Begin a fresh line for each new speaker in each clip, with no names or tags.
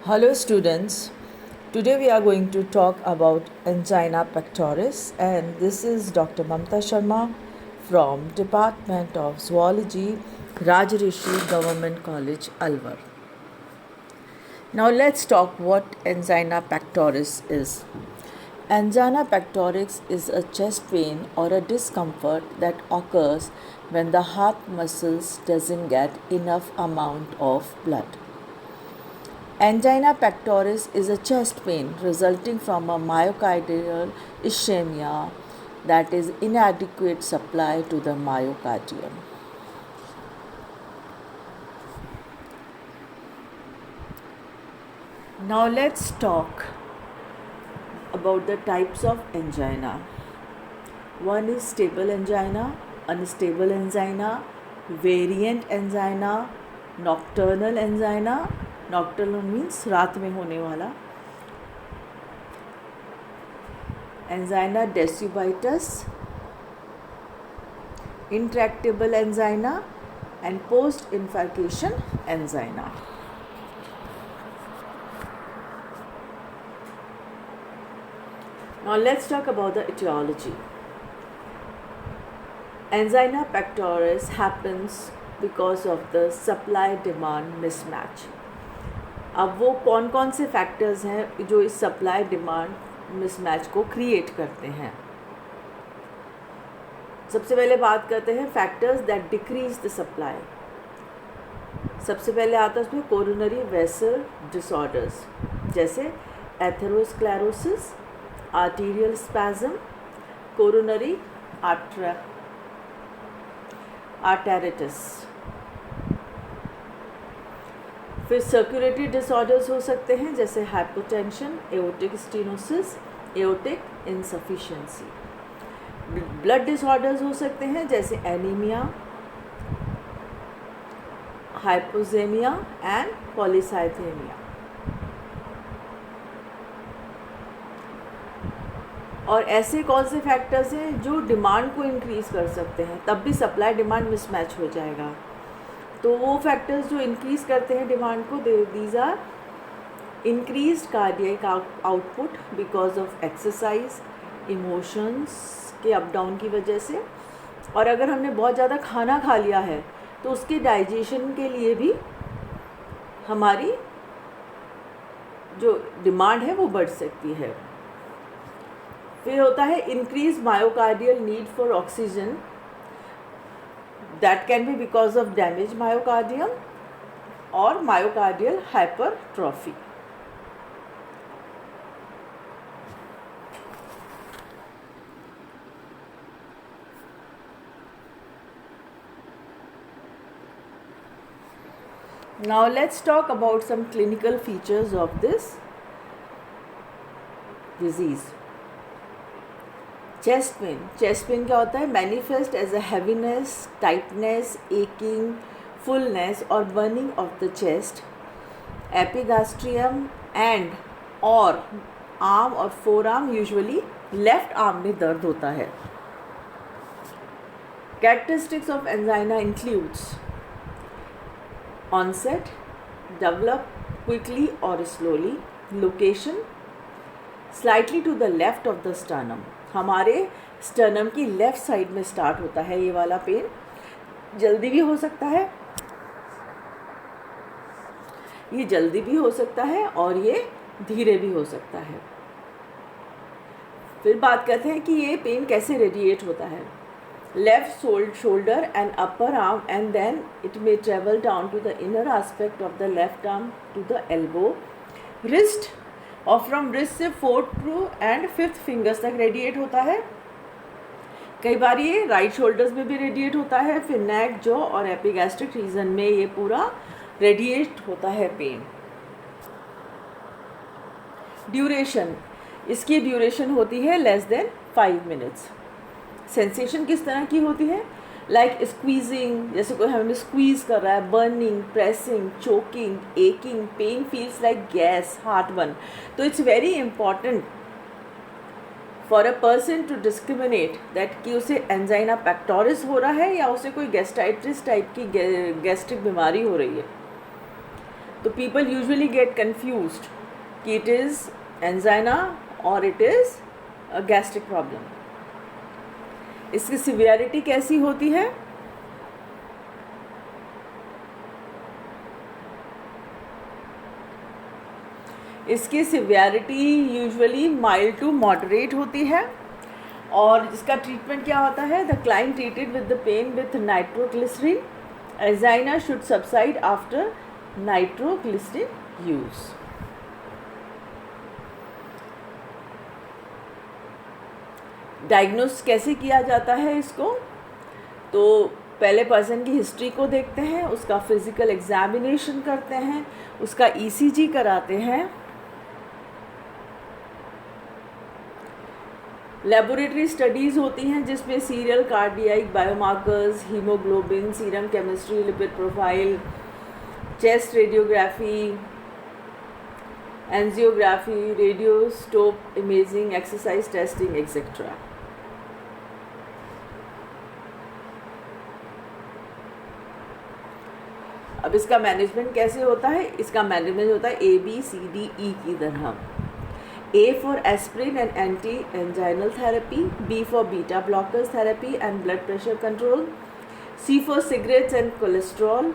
Hello students, today we are going to talk about angina pectoris and this is Dr. Mamta Sharma from Department of Zoology, Rajrishi Government College, Alwar. Now let's talk what angina pectoris is. Angina pectoris is a chest pain or a discomfort that occurs when the heart muscles doesn't get enough amount of blood. Angina pectoris is a chest pain resulting from a myocardial ischemia, that is inadequate supply to the myocardium. Now let's talk about the types of angina. One is stable angina, unstable angina, variant angina, nocturnal angina. Nocturnal means रात में होने वाला. Angina decubitus, intractable angina and post infarction angina. Now let's talk about the etiology. Angina pectoris happens because of the supply demand mismatch. अब वो कौन कौन से factors हैं जो इस सप्लाई डिमांड मिसमैच को क्रिएट करते हैं. सबसे पहले बात करते हैं factors that decrease the supply. सबसे पहले आता है उसमें कोरोनरी वेसल डिसऑर्डर्स जैसे एथेरोस्क्लेरोसिस, आर्टीरियल स्पैज़म, कोरोनरी आर्टेरिटिस. फिर सर्कुलेटरी डिसऑर्डर्स हो सकते हैं जैसे hypotension, aortic stenosis, aortic insufficiency. Blood disorders हो सकते हैं जैसे एनीमिया, हाइपोजेमिया एंड पॉलीसाइथेमिया. और ऐसे कौन से फैक्टर्स हैं जो डिमांड को इंक्रीज कर सकते हैं, तब भी सप्लाई डिमांड मिसमैच हो जाएगा. तो वो फैक्टर्स जो इंक्रीज़ करते हैं डिमांड को, these are increased cardiac output because of exercise, emotions के अप डाउन की वजह से. और अगर हमने बहुत ज़्यादा खाना खा लिया है तो उसके डाइजेशन के लिए भी हमारी जो डिमांड है वो बढ़ सकती है. फिर होता है increase myocardial need for oxygen. That can be because of damaged myocardium or myocardial hypertrophy. Now let's talk about some clinical features of this disease. Chest pain क्या होता है? Manifest as a heaviness, tightness, aching, fullness और burning of the chest, epigastrium and और arm और forearm, usually left arm में दर्द होता है. Characteristics of angina includes onset, develop quickly और slowly, location slightly to the left of the sternum. हमारे sternum की लेफ़्ट साइड में स्टार्ट होता है ये वाला पेन. जल्दी भी हो सकता है, ये जल्दी भी हो सकता है और ये धीरे भी हो सकता है. फिर बात करते हैं कि ये पेन कैसे रेडिएट होता है. Left shoulder and upper arm and then it may travel down to the inner aspect of the left arm to the elbow, wrist और फ्रॉम रिस्ट से 4th to and 5th fingers तक radiate होता है. कई बार ये right shoulders में भी radiate होता है. फिर नेक, जॉ और एपिगैस्ट्रिक रीजन में ये पूरा रेडिएट होता है पेन. ड्यूरेशन, इसकी ड्यूरेशन होती है लेस देन 5 मिनट्स. सेंसेशन किस तरह की होती है? लाइक स्क्वीजिंग, जैसे कोई हमें स्क्वीज़ कर रहा है, burning, pressing, choking, aching, pain feels like gas, heartburn. तो it's very important for a person to discriminate that कि उसे एंजाइना पेक्टोरिस हो रहा है या उसे कोई गैस्ट्राइटिस टाइप की गैस्ट्रिक बीमारी हो रही है. तो people usually get confused कि it is angina or it is a gastric problem. इसकी severity कैसी होती है? इसकी severity usually mild to moderate होती है और इसका ट्रीटमेंट क्या होता है? The client treated with the pain with nitroglycerin. Angina should subside after nitroglycerin use. Diagnose कैसे किया जाता है इसको? तो पहले पर्सन की हिस्ट्री को देखते हैं, उसका फिजिकल एग्जामिनेशन करते हैं, उसका ईसीजी कराते हैं, लेबोरेटरी स्टडीज़ होती हैं जिसमें serial cardiac biomarkers, haemoglobin, serum chemistry, lipid profile, chest radiography, angiography, radioscope imaging, exercise testing etcetera. अब इसका मैनेजमेंट कैसे होता है? इसका मैनेजमेंट होता है ABCDE की तरह. A for aspirin and anti-anginal therapy, B for beta blockers therapy and blood pressure control, C for cigarettes and cholesterol,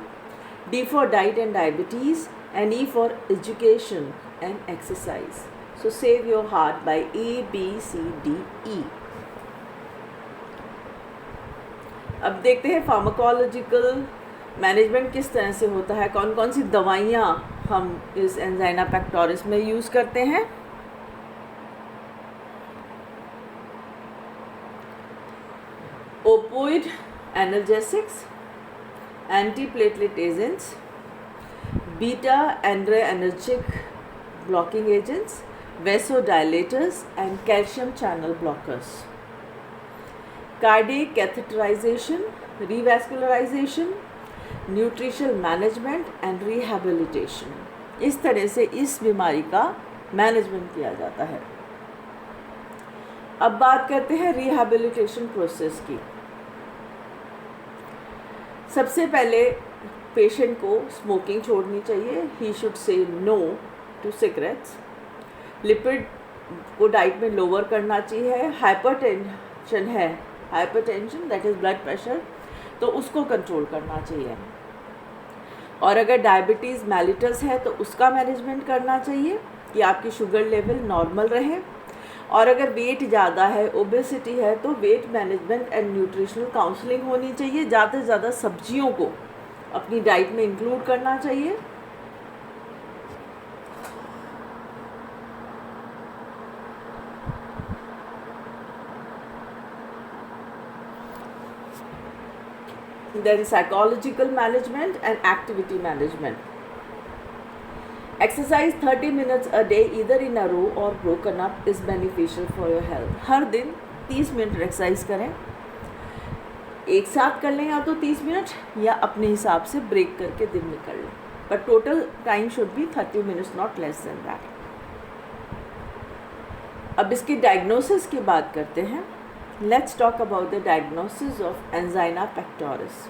D for diet and diabetes, and E for education and exercise. So save your heart by A, B, C, D, E. अब देखते हैं pharmacological management किस तरह से होता है, कौन कौन सी दवाइयाँ हम इस एंजाइना पेक्टोरिस में यूज़ करते हैं. Opioid analgesics, antiplatelet agents, beta adrenergic blocking agents, vasodilators and calcium channel blockers. Cardiac catheterization, revascularization, nutritional management and rehabilitation. इस तरह से इस बीमारी का मैनेजमेंट किया जाता है. अब बात करते हैं रिहैबिलिटेशन प्रोसेस की. सबसे पहले पेशेंट को स्मोकिंग छोड़नी चाहिए. He should say no to cigarettes. Lipid को डाइट में लोअर करना चाहिए. हाइपरटेंशन है, hypertension that is blood pressure, तो उसको कंट्रोल करना चाहिए. और अगर डायबिटीज़ मेलिटस है तो उसका मैनेजमेंट करना चाहिए कि आपकी शुगर लेवल नॉर्मल रहे. और अगर वेट ज़्यादा है, ओबेसिटी है, तो weight management and nutritional counselling होनी चाहिए. ज़्यादा से ज़्यादा सब्जियों को अपनी डाइट में इंक्लूड करना चाहिए. Then psychological management and activity management. Exercise 30 minutes a day either in a row or broken up is beneficial for your health. हर दिन 30 मिनट एक्सरसाइज करें. एक साथ कर लें या तो 30 मिनट, या अपने हिसाब से ब्रेक करके दिन में कर लें. But total time should be 30 minutes, not less than that. अब इसकी डायग्नोसिस की बात करते हैं. Let's talk about the diagnosis of angina pectoris.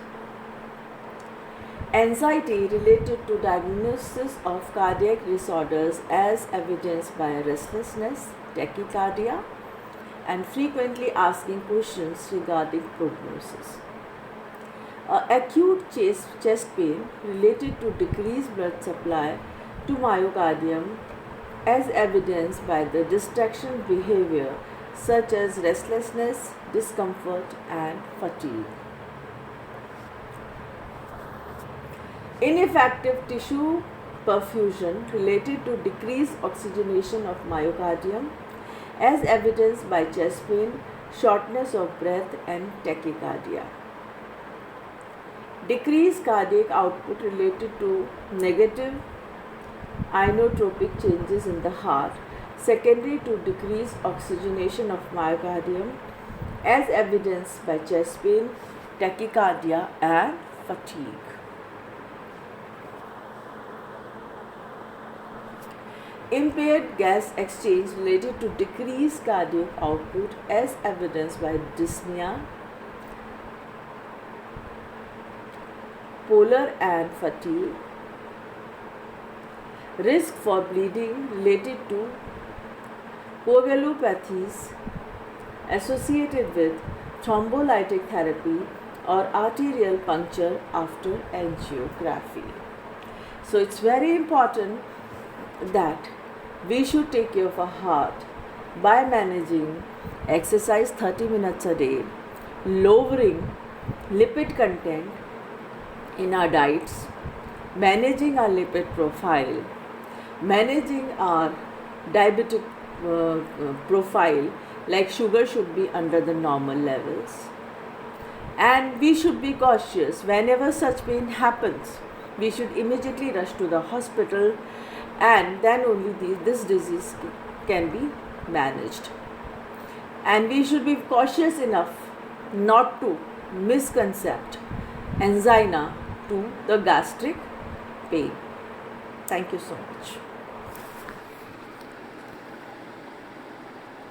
Anxiety related to diagnosis of cardiac disorders as evidenced by restlessness, tachycardia, and frequently asking questions regarding prognosis. Acute chest pain related to decreased blood supply to myocardium as evidenced by the distraction behavior such as restlessness, discomfort, and fatigue. Ineffective tissue perfusion related to decreased oxygenation of myocardium as evidenced by chest pain, shortness of breath and tachycardia. Decreased cardiac output related to negative inotropic changes in the heart secondary to decreased oxygenation of myocardium as evidenced by chest pain, tachycardia and fatigue. Impaired gas exchange related to decreased cardiac output as evidenced by dyspnea, pallor and fatigue. risk for bleeding related to coagulopathies associated with thrombolytic therapy or arterial puncture after angiography. So it's very important that we should take care of our heart by managing exercise 30 minutes a day, lowering lipid content in our diets, managing our lipid profile, managing our diabetic profile, like sugar should be under the normal levels, and we should be cautious whenever such pain happens. We should immediately rush to the hospital, and then only this disease can be managed. And we should be cautious enough not to misconcept angina to the gastric pain. Thank you so much.